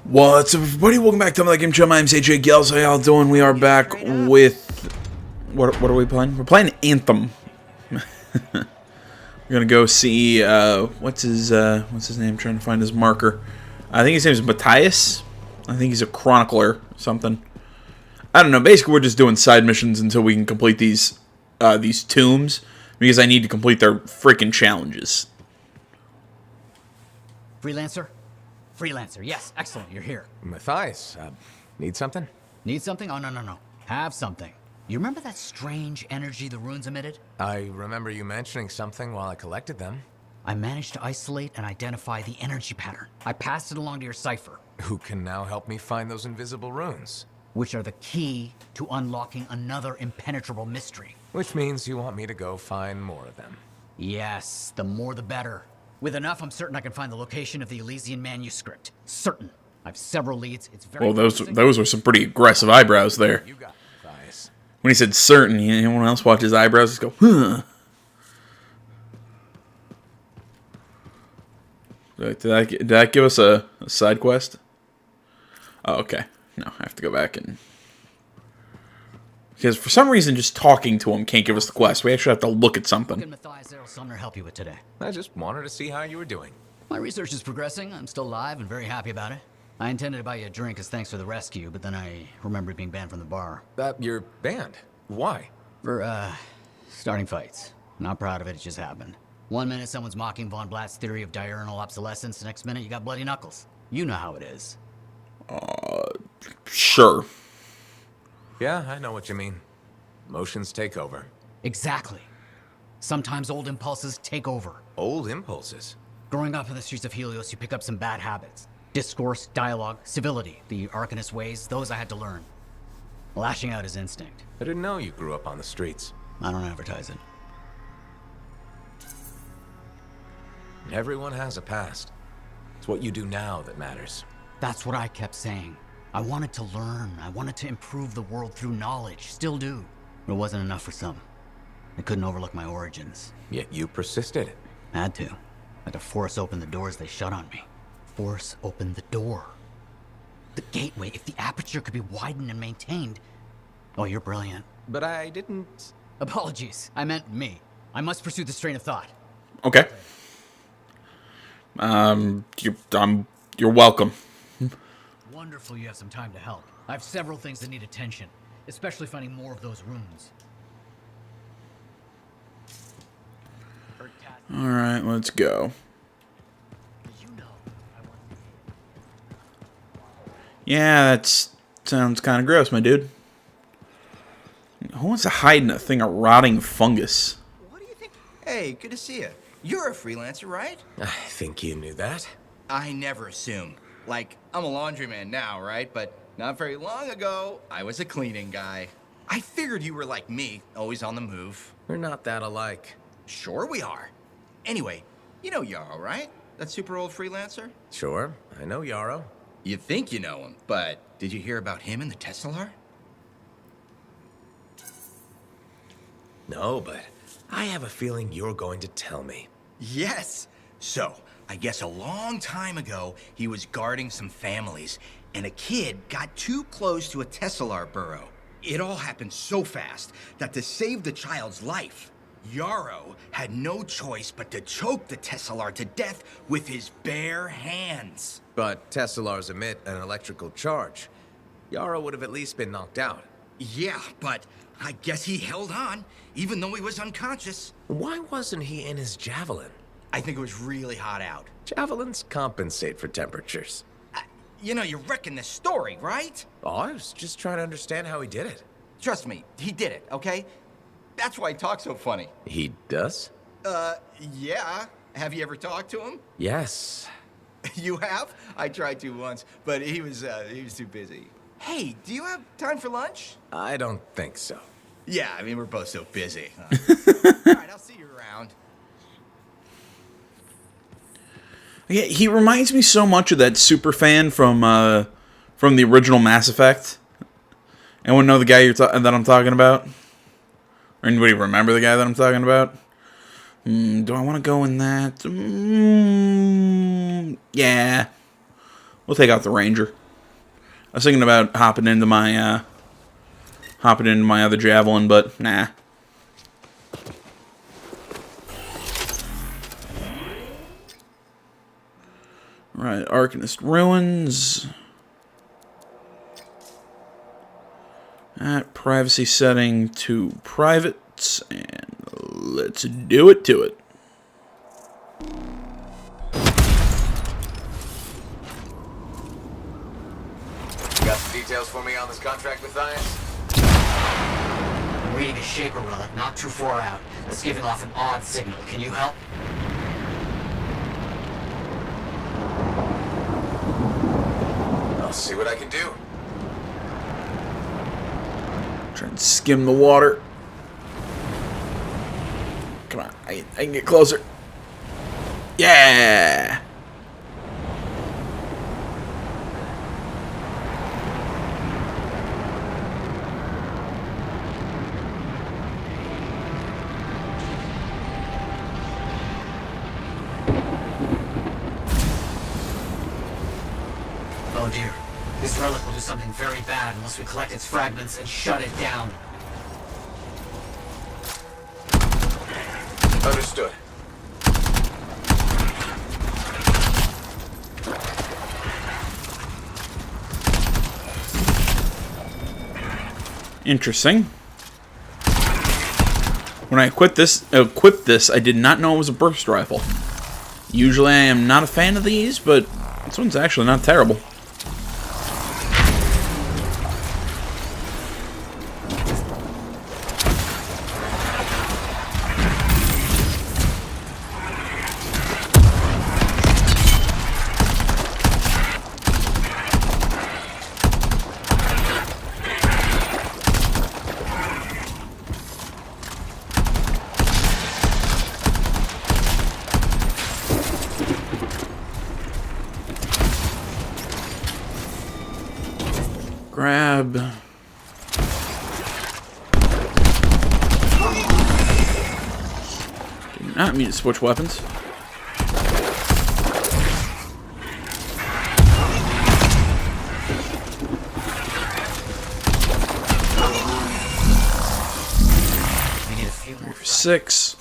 What's up, everybody? Welcome back to another game show. My name's AJ Gels. How y'all doing? We are back with... What are we playing? We're playing Anthem. We're gonna go see... what's his name? I'm trying to find his marker. I think his name is Matthias. I think he's a chronicler or something. I don't know. Basically, we're just doing side missions until we can complete these tombs. Because I need to complete their freaking challenges. Freelancer? Freelancer, yes, excellent, you're here. Matthias, need something? Need something? Oh, no. Have something. You remember that strange energy the runes emitted? I remember you mentioning something while I collected them. I managed to isolate and identify the energy pattern. I passed it along to your cipher. Who can now help me find those invisible runes? Which are the key to unlocking another impenetrable mystery. Which means you want me to go find more of them. Yes, the more the better. With enough, I'm certain I can find the location of the Elysian manuscript. Certain. I have several leads. It's very... Well, those were some pretty aggressive eyebrows there. You got it, Matthias. When he said certain, anyone else watch his eyebrows just go, huh. Did that give us a side quest? Oh, okay. No, I have to go back and... Because for some reason, just talking to him can't give us the quest. We actually have to look at something. What can Matthias Errol Sumner help you with today? I just wanted to see how you were doing. My research is progressing. I'm still alive and very happy about it. I intended to buy you a drink as thanks for the rescue, but then I remembered being banned from the bar. You're banned. Why? For, starting fights. Not proud of it, it just happened. 1 minute someone's mocking Von Blatt's theory of diurnal obsolescence, the next minute you got bloody knuckles. You know how it is. Sure. Yeah, I know what you mean. Emotions take over. Exactly. Sometimes old impulses take over. Old impulses? Growing up in the streets of Helios, you pick up some bad habits. Discourse, dialogue, civility, the Arcanist ways, those I had to learn. Lashing out is instinct. I didn't know you grew up on the streets. I don't advertise it. Everyone has a past. It's what you do now that matters. That's what I kept saying. I wanted to learn. I wanted to improve the world through knowledge. Still do. But it wasn't enough for some. I couldn't overlook my origins. Yet you persisted. Had to. Had to force open the doors they shut on me. Force open the door. The gateway, if the aperture could be widened and maintained. Oh, you're brilliant. But I didn't... Apologies. I meant me. I must pursue this train of thought. Okay. You're welcome. Wonderful you have some time to help. I have several things that need attention, especially finding more of those runes. Alright, let's go. Yeah, that sounds kind of gross, my dude. Who wants to hide in a thing of rotting fungus? What do you think? Hey, good to see you. You're a freelancer, right? I think you knew that. I never assume. Like, I'm a laundryman now, right? But not very long ago, I was a cleaning guy. I figured you were like me, always on the move. We're not that alike. Sure we are. Anyway, you know Yarrow, right? That super old freelancer? Sure, I know Yarrow. You think you know him, but did you hear about him and the Teslar? No, but I have a feeling you're going to tell me. Yes. So, I guess a long time ago, he was guarding some families, and a kid got too close to a Teslar burrow. It all happened so fast that to save the child's life, Yarrow had no choice but to choke the Teslar to death with his bare hands. But Teslars emit an electrical charge. Yarrow would have at least been knocked out. Yeah, but I guess he held on, even though he was unconscious. Why wasn't he in his javelin? I think it was really hot out. Javelins compensate for temperatures. You know, you're wrecking this story, right? Oh, I was just trying to understand how he did it. Trust me, he did it, okay? That's why he talks so funny. He does? Yeah. Have you ever talked to him? Yes. You have? I tried to once, but he was too busy. Hey, do you have time for lunch? I don't think so. Yeah, I mean, we're both so busy. All right, I'll see you around. Yeah, he reminds me so much of that super fan from the original Mass Effect. Anyone know the guy that I'm talking about? Or anybody remember the guy that I'm talking about? Do I want to go in that? Yeah. We'll take out the Ranger. I was thinking about hopping into my other Javelin, but nah. Right, Arcanist Ruins. At privacy setting to private, and let's do it to it. Got some details for me on this contract, Matthias? I'm reading a Shaper relic not too far out. It's giving off an odd signal. Can you help? I'll see what I can do. Try and skim the water. Come on, I can get closer. Yeah! Oh dear. This relic will do something very bad unless we collect its fragments and shut it down. Understood. Interesting. When I equipped this, I did not know it was a burst rifle. Usually I am not a fan of these, but this one's actually not terrible. Grab. Did not mean to switch weapons. We need a few more. 6.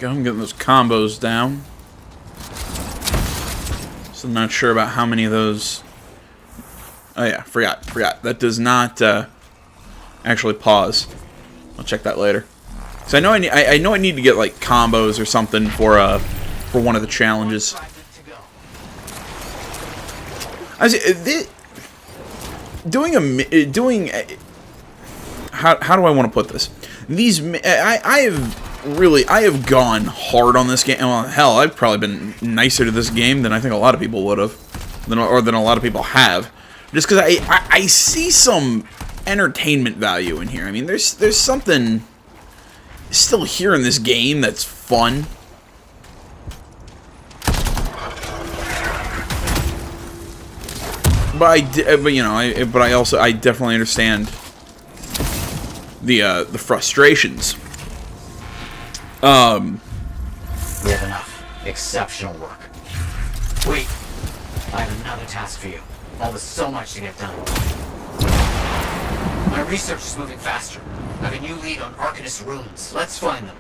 I'm getting those combos down. So I'm not sure about how many of those. Oh yeah, forgot. That does not actually pause. I'll check that later. So I know I need to get like combos or something for one of the challenges. I was doing how do I want to put this? These I have gone hard on this game. Well, hell, I've probably been nicer to this game than I think a lot of people would have, or than a lot of people have, just because I see some entertainment value in here. I mean, there's something still here in this game that's fun. But I definitely understand the frustrations. We have enough. Exceptional work. Wait. I have another task for you. All is so much to get done. My research is moving faster. I have a new lead on Arcanist ruins. Let's find them.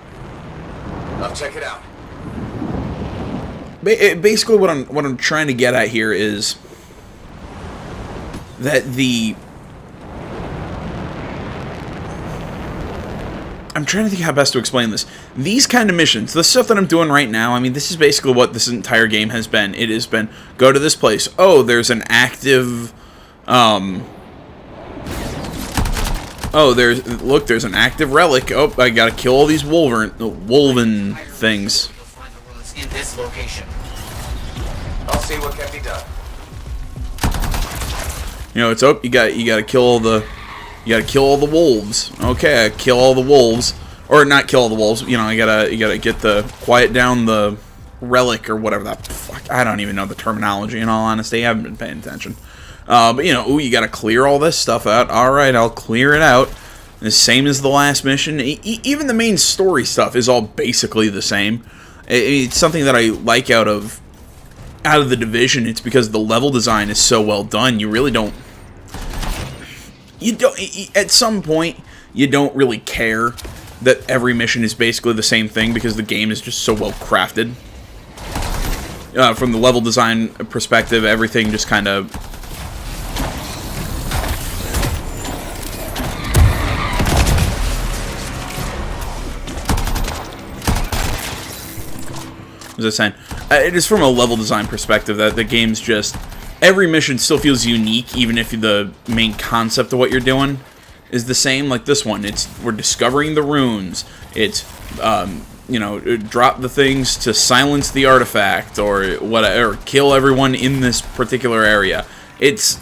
I'll check it out. Basically, what I'm trying to get at here is that I'm trying to think how best to explain this. These kind of missions, the stuff that I'm doing right now, I mean, this is basically what this entire game has been. It has been, go to this place. Oh, there's an active, there's an active relic. Oh, I gotta kill all these wolven things. You'll find the ruins in this location. I'll see what can be done. You know, it's you gotta kill all the wolves. Okay, I kill all the wolves, or not kill all the wolves. You know, you gotta get quiet down the relic or whatever that. Fuck, I don't even know the terminology. In all honesty, I haven't been paying attention. But, you know, ooh, you gotta clear all this stuff out. Alright, I'll clear it out. The same as the last mission. Even the main story stuff is all basically the same. It's something that I like out of the Division. It's because the level design is so well done. You really don't... At some point, you don't really care that every mission is basically the same thing because the game is just so well crafted. From the level design perspective, everything just kind of... What was I saying? It is from a level design perspective that the game's just... Every mission still feels unique, even if the main concept of what you're doing is the same. Like this one, we're discovering the runes. It's, you know, drop the things to silence the artifact, or whatever, or kill everyone in this particular area. It's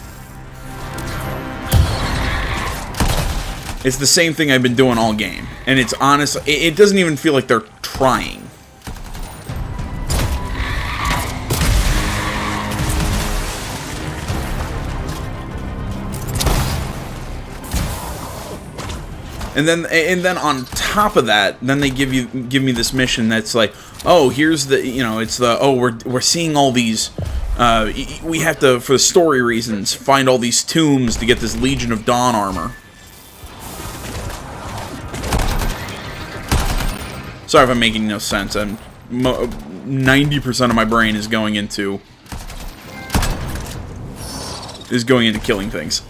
the same thing I've been doing all game, and it's honest. It doesn't even feel like they're trying. And then on top of that, then they give me this mission that's like, oh, here's the, you know, it's the, oh, we're seeing all these, we have to, for story reasons, find all these tombs to get this Legion of Dawn armor. Sorry if I'm making no sense. 90% of my brain is going into killing things.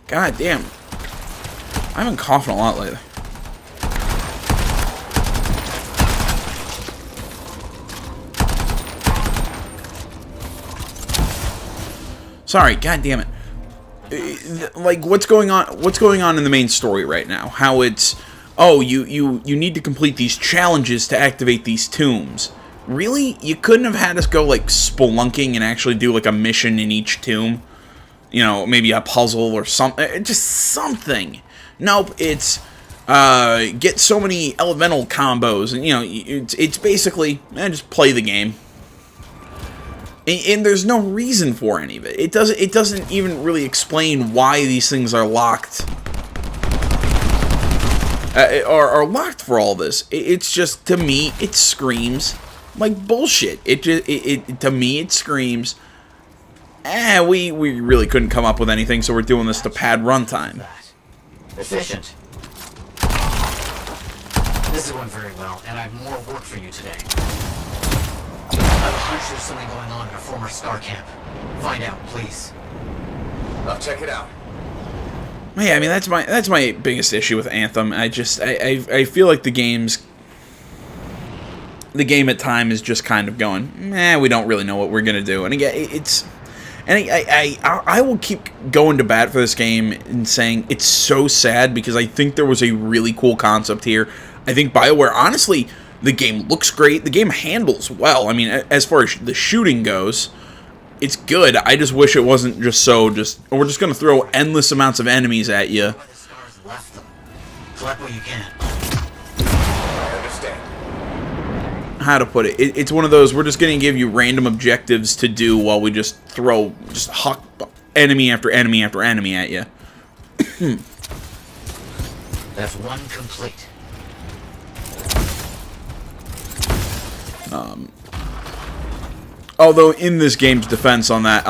God damn. I've been coughing a lot lately. Sorry, god damn it. Like, what's going on in the main story right now? How it's, oh, you need to complete these challenges to activate these tombs. Really? You couldn't have had us go, like, spelunking and actually do, like, a mission in each tomb? You know, maybe a puzzle or something. Just something. Nope, it's get so many elemental combos, and you know, it's basically just play the game. And there's no reason for any of it. It doesn't even really explain why these things are locked. Are locked for all this. It's just, to me, it screams like bullshit. To me, it screams, we really couldn't come up with anything, so we're doing this to pad runtime. Efficient. This is going very well, and I have more work for you today. I have a hunch there's something going on in a former Star camp. Find out, please. I'll check it out. Yeah, I mean, that's my biggest issue with Anthem. I feel like the game at time is just kind of going, we don't really know what we're gonna do. And again, I will keep going to bat for this game and saying it's so sad because I think there was a really cool concept here. I think BioWare, honestly, the game looks great. The game handles well. I mean, as far as the shooting goes, it's good. I just wish it wasn't we're just going to throw endless amounts of enemies at you. Collect what you can. I understand. How to put it? It's one of those, we're just going to give you random objectives to do while we just huck enemy after enemy after enemy at you. That's one complete. Although in this game's defense on that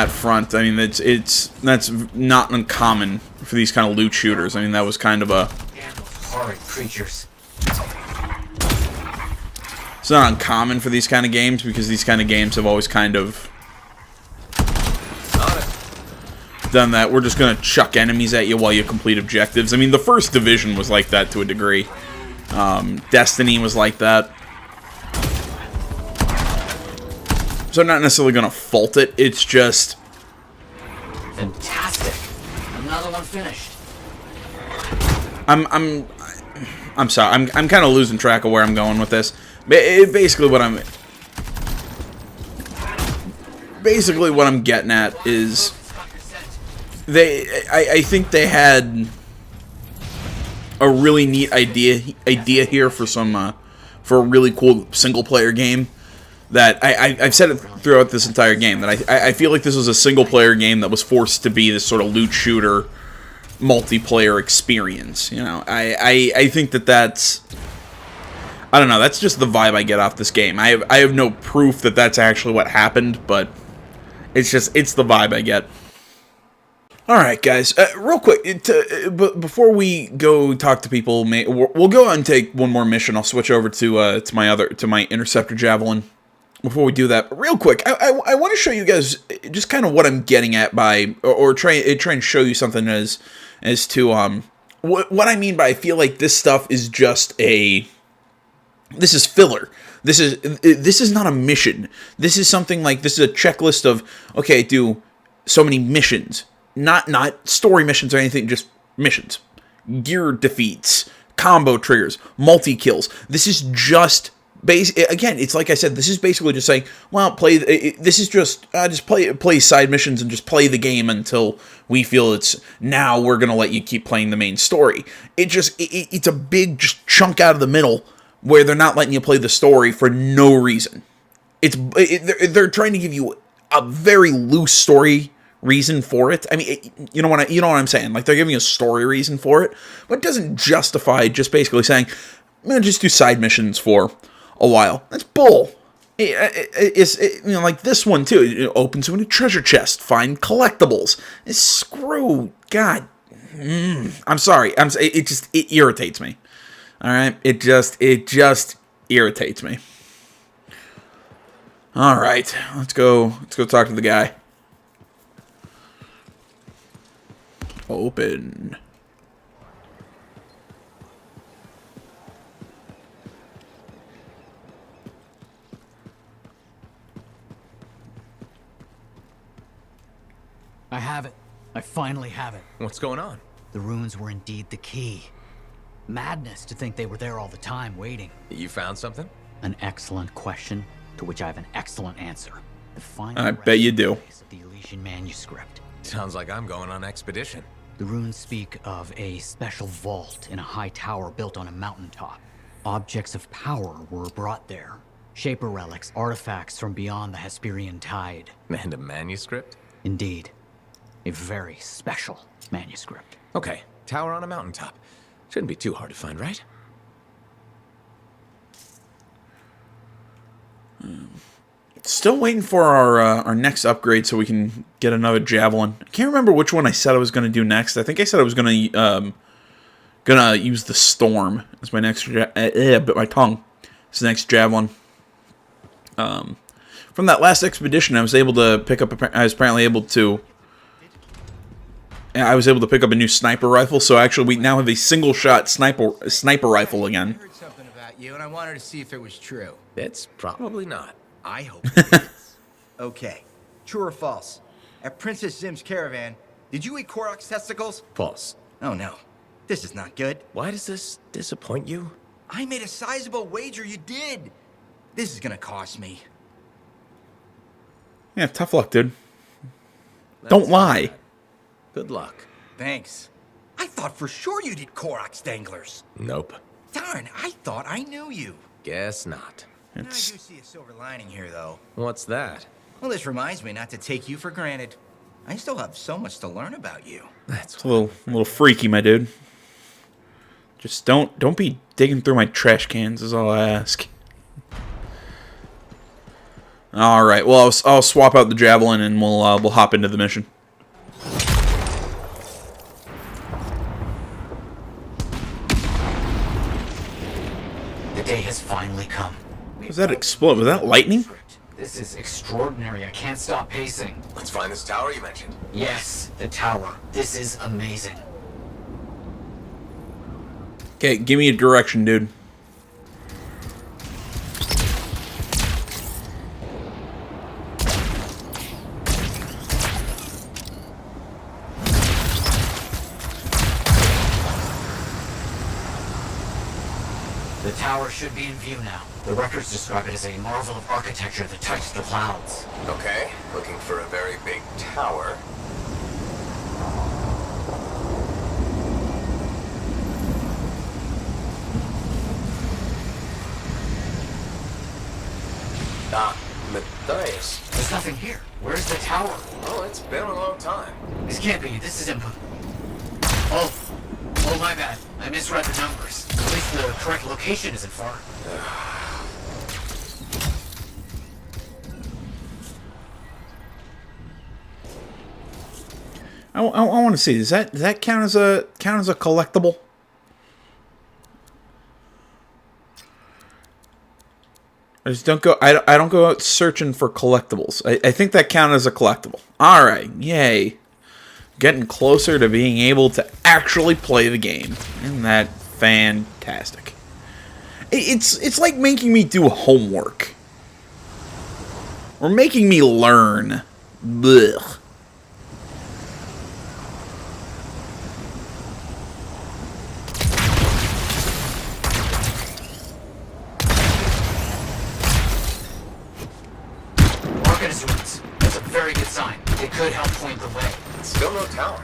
front, I mean, that's not uncommon for these kind of loot shooters. I mean, that was kind of a horrid creatures. It's not uncommon for these kind of games because these kind of games have always kind of done that. We're just gonna chuck enemies at you while you complete objectives. I mean, the first Division was like that to a degree. Destiny was like that. So I'm not necessarily gonna fault it. It's just fantastic. Another one finished. I'm sorry. I'm kind of losing track of where I'm going with this. Basically, what I'm getting at is I think they had a really neat idea here for some for a really cool single player game. That I've said it throughout this entire game, that I feel like this was a single player game that was forced to be this sort of loot shooter multiplayer experience. You know, I think that's, I don't know, that's just the vibe I get off this game. I have no proof that that's actually what happened, but it's the vibe I get. Alright guys, real quick, before we go talk to people, we'll go out and take one more mission. I'll switch over to my Interceptor Javelin. Before we do that, real quick, I want to show you guys just kind of what I'm getting at by, or try and show you something as to what I mean by, I feel like this stuff is just this is filler. This is not a mission. This is something like, this is a checklist of, okay, do so many missions, not story missions or anything, just missions, gear defeats, combo triggers, multi kills. This is just. Again, it's like I said, this is basically just saying, well, this is just play side missions and just play the game until we feel now we're going to let you keep playing the main story. It's a big just chunk out of the middle where they're not letting you play the story for no reason. They're trying to give you a very loose story reason for it. I mean, you know what I'm saying? Like, they're giving you a story reason for it, but it doesn't justify just basically saying, I'm going to just do side missions for a while. That's bull. It's like this one too. It opens with a treasure chest, find collectibles. It's screw. God, I'm sorry. It irritates me. All right, it just irritates me. All right, let's go talk to the guy. Open. I have it. I finally have it. What's going on? The runes were indeed the key. Madness to think they were there all the time, waiting. You found something? An excellent question, to which I have an excellent answer. The final I bet you do. of the Elysian manuscript. Sounds like I'm going on expedition. The runes speak of a special vault in a high tower built on a mountaintop. Objects of power were brought there. Shaper relics, artifacts from beyond the Hesperian tide. And a manuscript? Indeed. A very special manuscript. Okay, tower on a mountaintop. Shouldn't be too hard to find, right? Still waiting for our next upgrade so we can get another javelin. I can't remember which one I said I was going to do next. I think I said I was gonna use the storm as my next bit my tongue. It's the next javelin. From that last expedition, I was able to pick up. I was able to pick up a new sniper rifle. So actually, we now have a single shot sniper rifle again. I heard something about you, and I wanted to see if it was true. It's probably not. I hope it is. Okay, true or false? At Princess Zim's caravan, did you eat Korok's testicles? False. Oh no, this is not good. Why does this disappoint you? I made a sizable wager you did. This is gonna cost me. Yeah, tough luck, dude. Don't lie. Good luck. Thanks. I thought for sure you did Korok's danglers. Nope. Darn, I thought I knew you. Guess not. I do see a silver lining here, though. What's that? Well, this reminds me not to take you for granted. I still have so much to learn about you. That's a little freaky, my dude. Just don't be digging through my trash cans is all I ask. All right. Well, I'll swap out the javelin and we'll hop into the mission. The day has finally come. Was that explode? Was that lightning? This is extraordinary. I can't stop pacing. Let's find this tower you mentioned. Yes, the tower. This is amazing. Okay, give me a direction, dude. tower should be in view now. The records describe it as a marvel of architecture that touched the clouds. Okay, looking for a very big tower. Ah, Matthias. There's nothing here. Where's the tower? Oh, it's been a long time. This can't be. This is impossible. Oh, my bad. I misread the numbers. At least the correct location isn't far. I want to see. Does that count as a collectible? I just don't go. I don't go out searching for collectibles. I think that counts as a collectible. All right, yay! Getting closer to being able to actually play the game. Isn't that fantastic? It's like making me do homework. Or making me learn. Blech. Organisms. That's a very good sign. It could help point the way. Still no tower.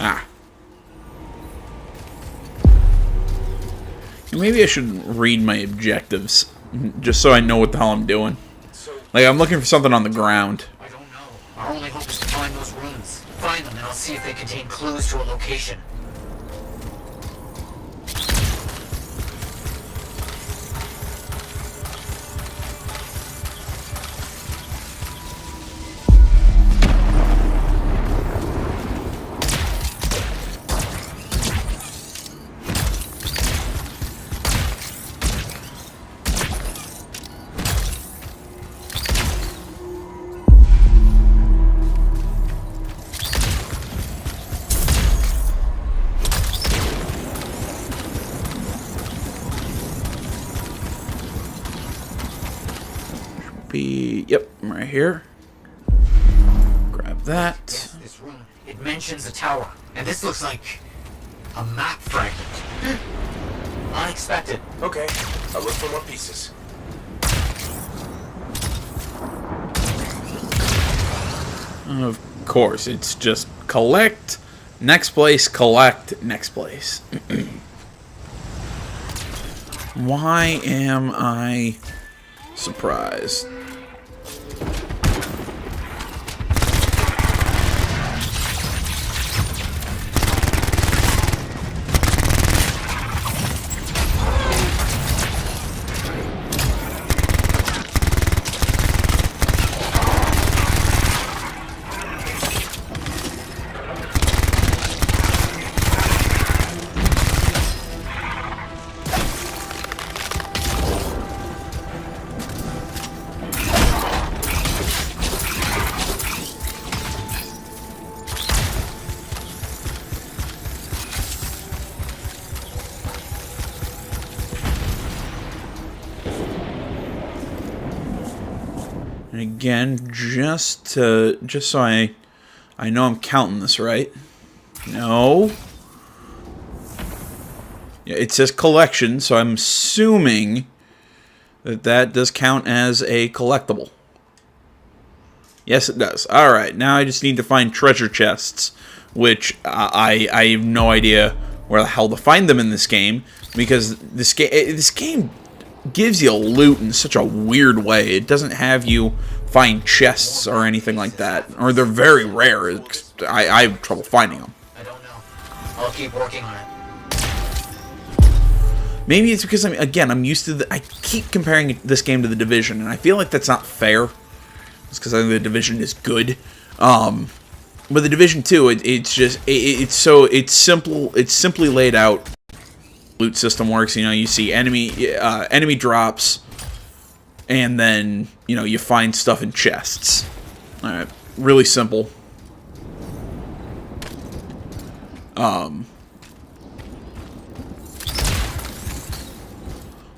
Ah. Maybe I should read my objectives, just so I know what the hell I'm doing. Like, I'm looking for something on the ground. I don't know. Our only hope is to find those runes. Find them and I'll see if they contain clues to a location. Yep, right here. Grab that. Yes, this room. It mentions a tower. And this looks like a map fragment. Unexpected. Okay, I'll look for more pieces. Of course, it's just collect, next place, collect, next place. Why am I surprised? And again, just so I know I'm counting this right. No. Yeah, it says collection, so I'm assuming that does count as a collectible. Yes, it does. Alright, now I just need to find treasure chests which I have no idea where the hell to find them in this game, because this game gives you loot in such a weird way. It doesn't have you find chests or anything like that, or they're very rare. I have trouble finding them. I don't know. I'll keep working on it. Maybe it's because I'm used to I keep comparing this game to The Division, and I feel like that's not fair. It's because I think The Division is good. But The Division 2, it's simple. It's simply laid out. Loot system works. You know, you see enemy drops, and then you find stuff in chests. All right, really simple.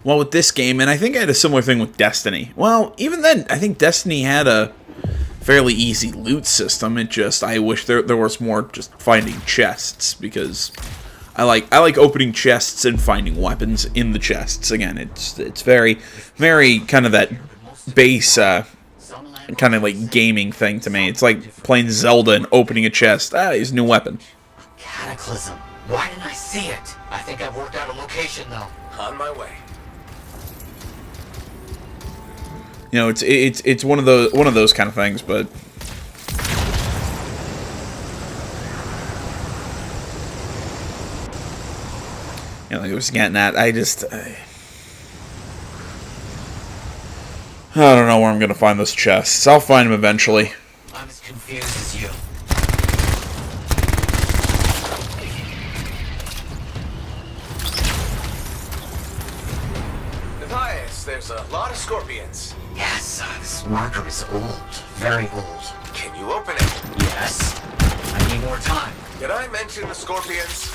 Well, with this game, and I think I had a similar thing with Destiny. Well, even then, I think Destiny had a fairly easy loot system. I wish there was more just finding chests, because I like opening chests and finding weapons in the chests. Again, it's very, very kind of that base kind of like gaming thing to me. It's like playing Zelda and opening a chest. Here's a new weapon. Cataclysm. Why didn't I see it? I think I've worked out a location though. On my way. It's one of those kind of things, but like I was getting at, I don't know where I'm gonna find those chests. I'll find them eventually. I'm as confused as you. Matthias, there's a lot of scorpions. Yes, this marker is old. Very old. Can you open it? Yes. I need more time. Did I mention the scorpions?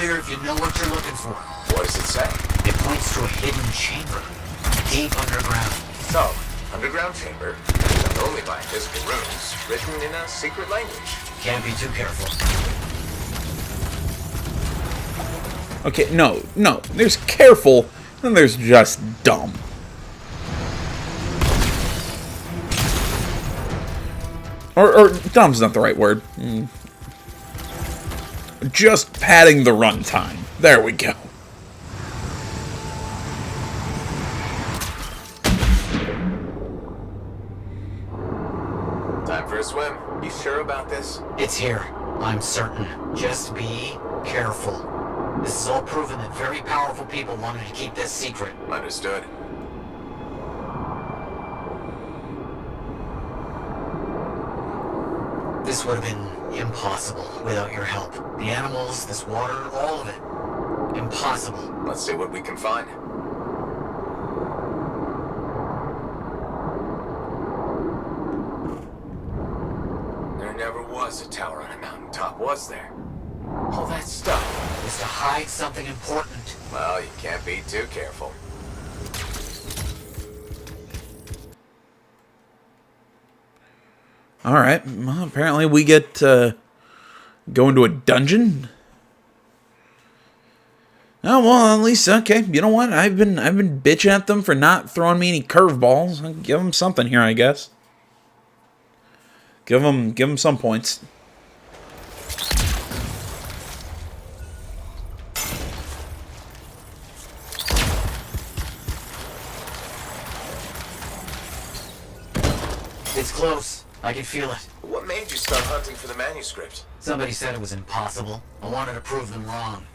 If you know what you're looking for. What does it say? It points to a hidden chamber, deep underground. So, underground chamber, done only by invisible runes, written in a secret language. Can't be too careful. Okay, no. There's careful, and there's just dumb. Or dumb's not the right word. Just padding the runtime. There we go. Time for a swim. You sure about this? It's here. I'm certain. Just be careful. This is all proven that very powerful people wanted to keep this secret. Understood. This would have been impossible without your help. The animals, this water, all of it. Impossible. Let's see what we can find. There never was a tower on a mountaintop, was there? All that stuff Was to hide something important. Well, you can't be too careful. Alright, well, apparently we get go into a dungeon. Oh, well, at least, okay, you know what? I've been bitching at them for not throwing me any curveballs. I'll give them something here, I guess. Give them some points. It's close. I can feel it. What made you start hunting for the manuscript? Somebody said it was impossible. I wanted to prove them wrong.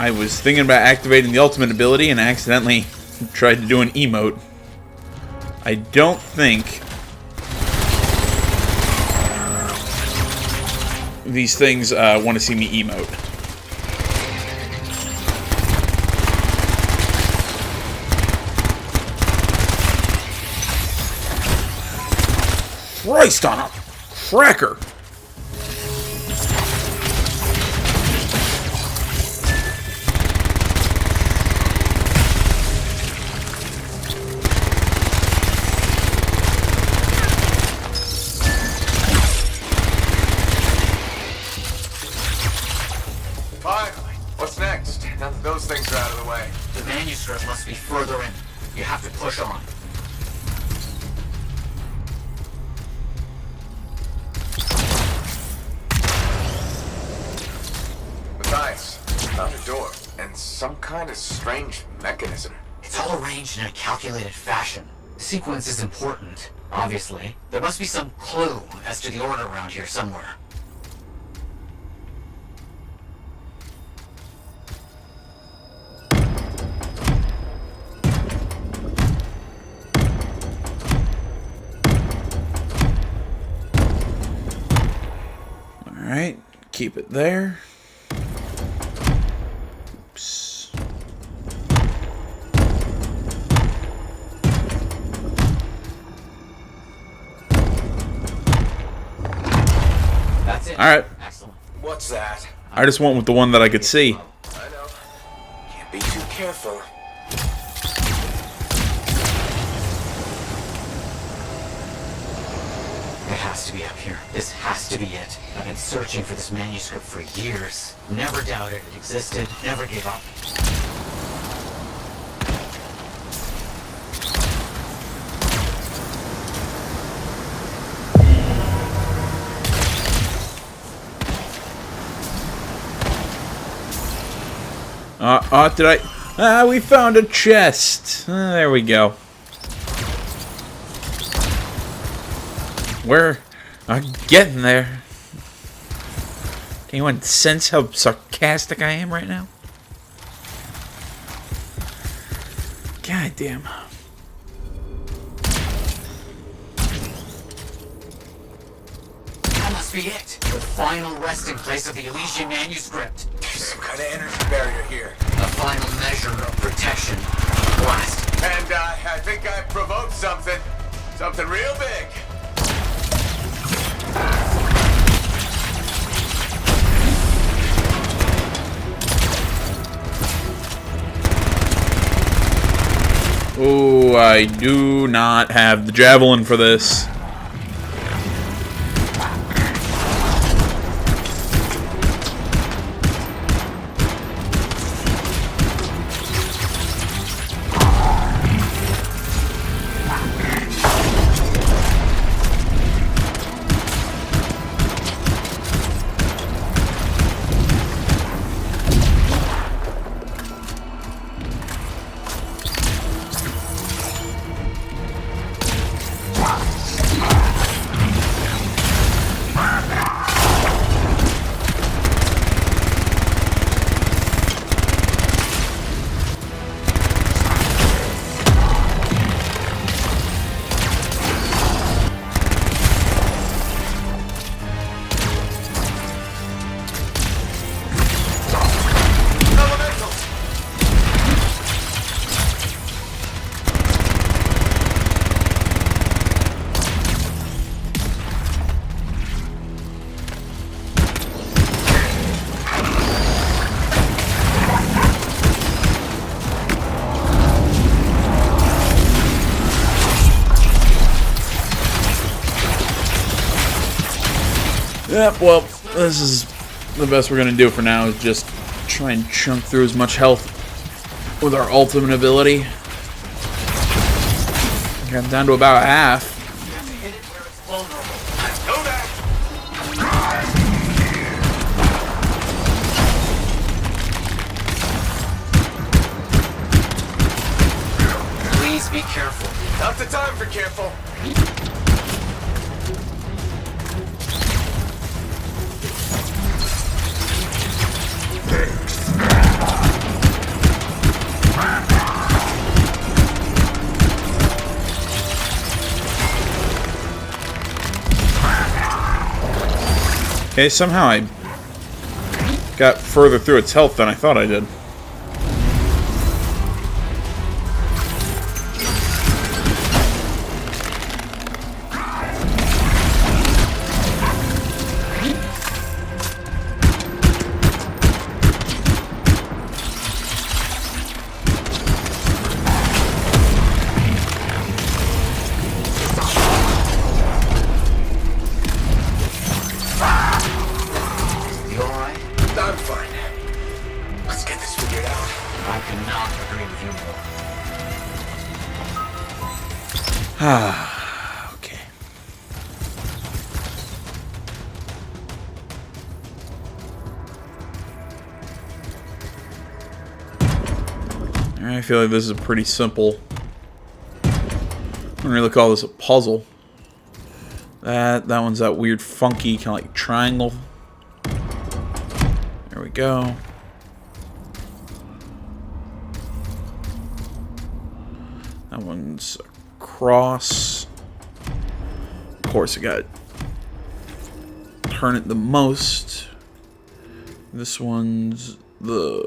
I was thinking about activating the ultimate ability and accidentally tried to do an emote. I don't think these things want to see me emote. Christ on a cracker! Finally. What's next? Now that those things are out of the way. The manuscript must be further in. You have to push on. Matthias, found a door. And some kind of strange mechanism. It's all arranged in a calculated fashion. The sequence is important, obviously. There must be some clue as to the order around here somewhere. Alright, keep it there. Oops. That's it. Alright, Excellent. What's that? I just went with the one that I could see. I know. Can't be too careful. It has to be up here. This has to be it. I've been searching for this manuscript for years. Never doubted it existed. Never gave up. Did I? Ah, we found a chest. There we go. We're getting there. Can anyone sense how sarcastic I am right now? God damn. That must be it. The final resting place of the Elysian manuscript. There's some kind of energy barrier here. A final measure of protection. Blast. And I think I provoked something. Something real big. Oh, I do not have the javelin for this. Yep, well, this is the best we're going to do for now, is just try and chunk through as much health with our ultimate ability. Got down to about half. Go back. Please be careful. Not the time for careful. Okay, somehow I got further through its health than I thought I did. You alright? I'm fine. Let's get this figured out. I cannot agree with you more. Ah, okay. I feel like this is a pretty simple. I don't really call this a puzzle. That one's that weird, funky kind of like triangle. There we go. That one's a cross. Of course, I got turn it the most. This one's the.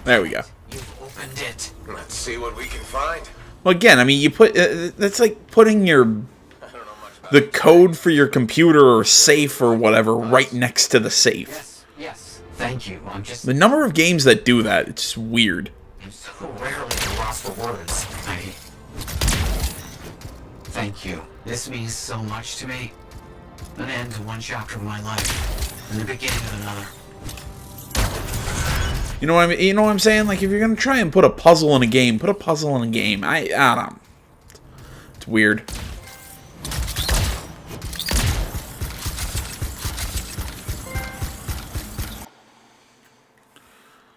There we go. You've opened it. Let's see what we can find. Well, again, I mean, you put that's like putting your I don't know much about the code for your computer or safe or whatever right next to the safe. Yes, yes. Thank you. I'm just The number of games that do that, it's just weird. I'm so rarely at a loss for words. Thank you. This means so much to me. An end to one chapter of my life, and the beginning of another. You know what I mean? You know what I'm saying? Like, if you're gonna try and put a puzzle in a game, put a puzzle in a game. I don't know. It's weird.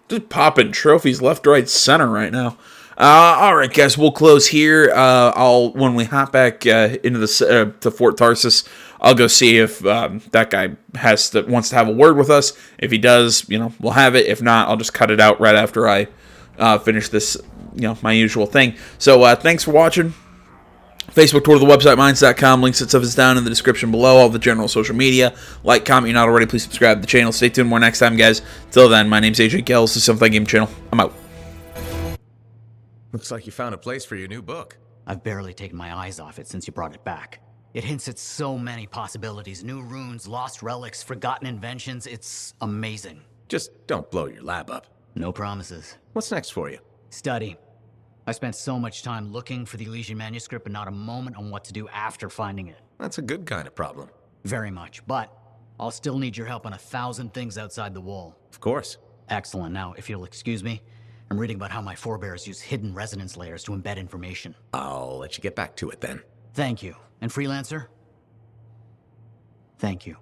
Just popping trophies left, right, center right now. All right, guys, we'll close here. When we hop back into the to Fort Tarsus, I'll go see if that guy wants to have a word with us. If he does, we'll have it. If not, I'll just cut it out right after I finish this, my usual thing. So thanks for watching. Facebook, Twitter, the website, minds.com. Links and stuff is down in the description below. All the general social media. Like, comment, you're not already. Please subscribe to the channel. Stay tuned more next time, guys. Till then, my name's AJ Gels. This is Something Game Channel. I'm out. Looks like you found a place for your new book. I've barely taken my eyes off it since you brought it back. It hints at so many possibilities. New runes, lost relics, forgotten inventions. It's amazing. Just don't blow your lab up. No promises. What's next for you? Study. I spent so much time looking for the Elysian manuscript, but not a moment on what to do after finding it. That's a good kind of problem. Very much, but I'll still need your help on 1,000 things outside the wall. Of course. Excellent. Now, if you'll excuse me, I'm reading about how my forebears use hidden resonance layers to embed information. I'll let you get back to it then. Thank you. And Freelancer? Thank you.